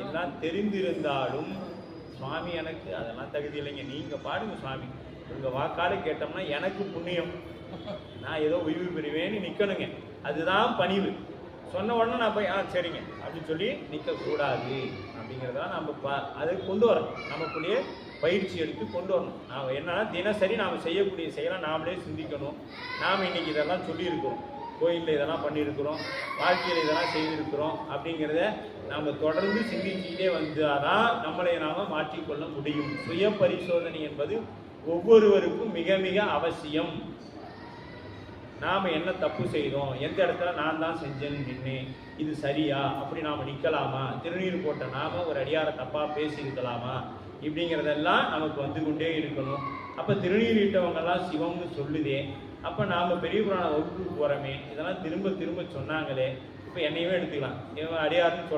எல்லாம் தெரிந்திருந்தாலும் சுவாமி எனக்கு அதெல்லாம் தகுதி இல்லைங்க, நீங்க பாடுங்க சுவாமி, உங்க வாக்கால கேட்டோம்னா எனக்கு புண்ணியம், நான் ஏதோ உய்வு பெறுவேன்னு நிக்கணுங்க. அதுதான் பணிவு. சொன்ன உடனே நான் போய் சரிங்க அப்படின்னு சொல்லி நிற்கக்கூடாது அப்படிங்கிறதெல்லாம் நம்ம அதை கொண்டு வரணும், நமக்குள்ளேயே பயிற்சி எடுத்து கொண்டு வரணும். நாம் என்னன்னா தினசரி நாம் செய்யக்கூடிய செயலை நாமளே சிந்திக்கணும். நாம் இன்னைக்கு இதெல்லாம் சொல்லியிருக்கிறோம், கோயிலில் இதெல்லாம் பண்ணியிருக்கிறோம், வாழ்க்கையில் இதெல்லாம் செய்திருக்கிறோம் அப்படிங்கிறத நாம் தொடர்ந்து சிந்திச்சுக்கிட்டே வந்தாதான் நம்மளை நாம் மாற்றிக்கொள்ள முடியும். சுய பரிசோதனை என்பது ஒவ்வொருவருக்கும் மிக மிக அவசியம். நாம் என்ன தப்பு செய்தோம், எந்த இடத்துல நான் தான் செஞ்சேன்னு நின்று இது சரியா, அப்படி நாம் நிற்கலாமா, திருநீர் போட்ட நாம ஒரு அடியாரை தப்பாக பேசியிருக்கலாமா, இப்படிங்கிறதெல்லாம் நமக்கு வந்து கொண்டே இருக்கணும். அப்போ திருநீர் இட்டவங்கெல்லாம் சிவம்னு சொல்லுதே, அப்போ நாம் பெரிய புராண வகுப்புக்கு போகிறோமே, இதெல்லாம் திரும்ப திரும்ப சொன்னாங்களே, இப்போ என்னையவே எடுத்துக்கலாம், இவன் அடியாருன்னு